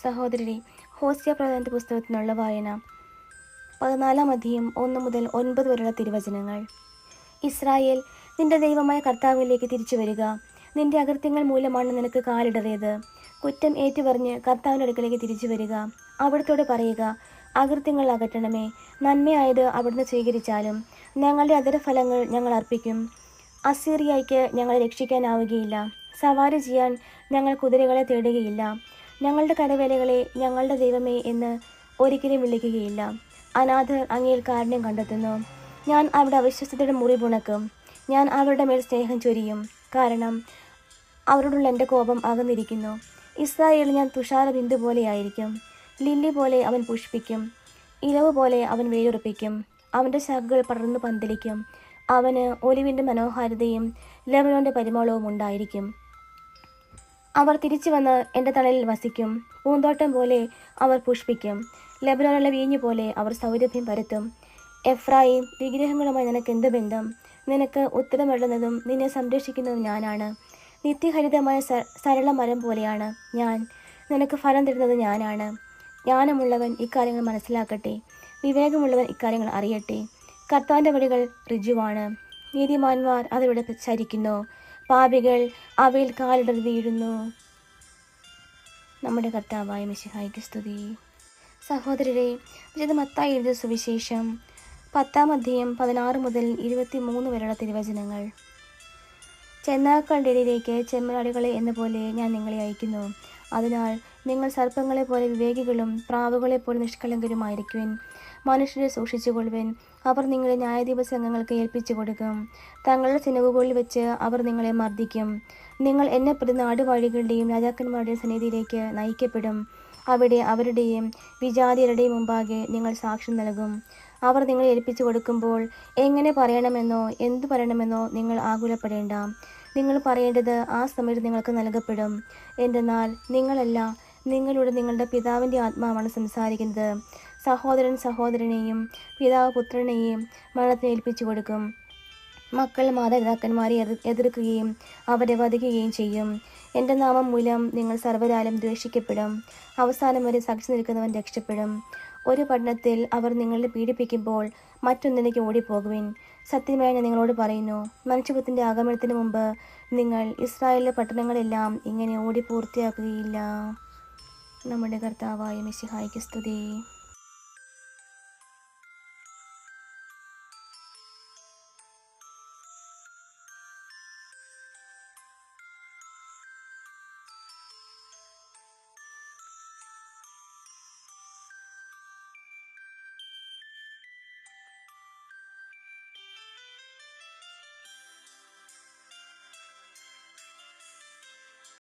സഹോദരരെ, ഹോസിയ പ്രവചന പുസ്തകത്തിൽ നിന്നുള്ള വായന 14 അധ്യായം 1 മുതൽ 9 വരെയുള്ള തിരുവചനങ്ങൾ. ഇസ്രായേൽ, നിന്റെ ദൈവമായ കർത്താവിലേക്ക് തിരിച്ചു വരിക. നിന്റെ അകൃത്യങ്ങൾ മൂലമാണ് നിനക്ക് കാലിടറിയത്. കുറ്റം ഏറ്റുപറഞ്ഞ് കർത്താവിൻ്റെ അടുക്കലേക്ക് തിരിച്ചു വരിക. അവിടുത്തോട് പറയുക, അകൃത്യങ്ങൾ അകറ്റണമേ. നന്മയായത് അവിടുന്ന് സ്വീകരിച്ചാലും ഞങ്ങളുടെ അധരഫലങ്ങൾ ഞങ്ങൾ അർപ്പിക്കും. അസീറിയയ്ക്ക് ഞങ്ങളെ രക്ഷിക്കാനാവുകയില്ല. സവാരി ചെയ്യാൻ ഞങ്ങൾ കുതിരകളെ തേടുകയില്ല. ഞങ്ങളുടെ കരവേലകളെ ഞങ്ങളുടെ ദൈവമേ എന്ന് ഒരിക്കലും വിളിക്കുകയില്ല. അനാഥർ അങ്ങയിൽ കാരുണ്യം കണ്ടെത്തുന്നു. ഞാൻ അവരുടെ അവിശ്വസ്തയുടെ മുറിവുണക്കും. ഞാൻ അവരുടെ മേൽ സ്നേഹം ചൊരിയും. കാരണം അവരോടുള്ള എൻ്റെ കോപം അകന്നിരിക്കുന്നു. ഇസ്രായേലിൽ ഞാൻ തുഷാര ബിന്ദു പോലെയായിരിക്കും. ലില്ലി പോലെ അവൻ പുഷ്പിക്കും. ഇലവ് പോലെ അവൻ വേരുറപ്പിക്കും. അവൻ്റെ ശാഖകൾ പടർന്നു പന്തലിക്കും. അവന് ഒലിവിൻ്റെ മനോഹാരിതയും ലെബനോൻ്റെ പരിമളവും ഉണ്ടായിരിക്കും. അവർ തിരിച്ചു വന്ന് എൻ്റെ തണലിൽ വസിക്കും. പൂന്തോട്ടം പോലെ അവർ പുഷ്പിക്കും. ലെബനോനുള്ള വീഞ്ഞു പോലെ അവർ സൗരഭ്യം പരത്തും. എഫ്രായിം, വിഗ്രഹങ്ങളുമായി നിനക്ക് എന്ത് ബന്ധം? നിനക്ക് ഉത്തരമിടുന്നതും നിന്നെ സംരക്ഷിക്കുന്നതും ഞാനാണ്. നിത്യഹരിതമായ സരള മരം പോലെയാണ് ഞാൻ. നിനക്ക് ഫലം തരുന്നത് ഞാനാണ്. ജ്ഞാനമുള്ളവൻ ഇക്കാര്യങ്ങൾ മനസ്സിലാക്കട്ടെ. വിവേകമുള്ളവൻ ഇക്കാര്യങ്ങൾ അറിയട്ടെ. കർത്താവിൻ്റെ വഴികൾ ഋജുവാണ്. നീതിമാന്മാർ അതിലൂടെ ചരിക്കുന്നു. പാപികൾ അവയിൽ കാലിടറി വീഴുന്നു. നമ്മുടെ കർത്താവായ മിശിഹായ്ക്ക് സ്തുതി. സഹോദരരെ, വിശുദ്ധ മത്തായി എഴുതിയ സുവിശേഷം 10 അധ്യായം 16 മുതൽ 23 വരെയുള്ള തിരുവചനങ്ങൾ. ചെന്നാക്കളുടെ ഇടയിലേക്ക് ചെമ്മരാടികളെ എന്ന പോലെ ഞാൻ നിങ്ങളെ അയക്കുന്നു. അതിനാൽ നിങ്ങൾ സർപ്പങ്ങളെ പോലെ വിവേകികളും പ്രാവുകളെ പോലെ നിഷ്കളങ്കരുമായിരിക്കുവിൻ. മനുഷ്യരെ സൂക്ഷിച്ചുകൊള്ളുവിൻ. അവർ നിങ്ങളെ ന്യായാധിപ സംഘങ്ങൾക്ക് ഏൽപ്പിച്ചു കൊടുക്കും. തങ്ങളുടെ സിനഗോഗുകളിൽ വെച്ച് അവർ നിങ്ങളെ മർദ്ദിക്കും. നിങ്ങൾ എന്നെ പ്രതി നാടുവാഴികളുടെയും രാജാക്കന്മാരുടെയും സന്നിധിയിലേക്ക് നയിക്കപ്പെടും. അവിടെ അവരുടെയും വിജാതിയരുടെയും മുമ്പാകെ നിങ്ങൾ സാക്ഷ്യം നൽകും. അവർ നിങ്ങളെ ഏൽപ്പിച്ചു കൊടുക്കുമ്പോൾ എങ്ങനെ പറയണമെന്നോ എന്തു പറയണമെന്നോ നിങ്ങൾ ആകുലപ്പെടേണ്ട. നിങ്ങൾ പറയേണ്ടത് ആ സമയത്ത് നിങ്ങൾക്ക് നൽകപ്പെടും. എന്തെന്നാൽ നിങ്ങളല്ല, നിങ്ങളുടെ നിങ്ങളുടെ പിതാവിൻ്റെ ആത്മാവാണ് സംസാരിക്കുന്നത്. സഹോദരൻ സഹോദരനെയും പിതാവ് പുത്രനെയും മരണത്തിന് ഏൽപ്പിച്ചു കൊടുക്കും. മക്കൾ മാതാപിതാക്കന്മാരെ എതിർക്കുകയും അവരെ വധിക്കുകയും ചെയ്യും. എൻ്റെ നാമം മൂലം നിങ്ങൾ സർവ്വരാലും ദ്വേഷിക്കപ്പെടും. അവസാനം വരെ സാക്ഷി നിൽക്കുന്നവൻ രക്ഷപ്പെടും. ഒരു പട്ടണത്തിൽ അവർ നിങ്ങളെ പീഡിപ്പിക്കുമ്പോൾ മറ്റൊന്നിലേക്ക് ഓടിപ്പോകുവിൻ. സത്യമായി ഞാൻ നിങ്ങളോട് പറയുന്നു, മനുഷ്യപുത്രൻ്റെ ആഗമനത്തിന് മുമ്പ് നിങ്ങൾ ഇസ്രായേലിലെ പട്ടണങ്ങളെല്ലാം ഇങ്ങനെ ഓടി പൂർത്തിയാക്കുകയില്ല. നമ്മുടെ കർത്താവായ മിശിഹായ്ക്ക് സ്തുതി.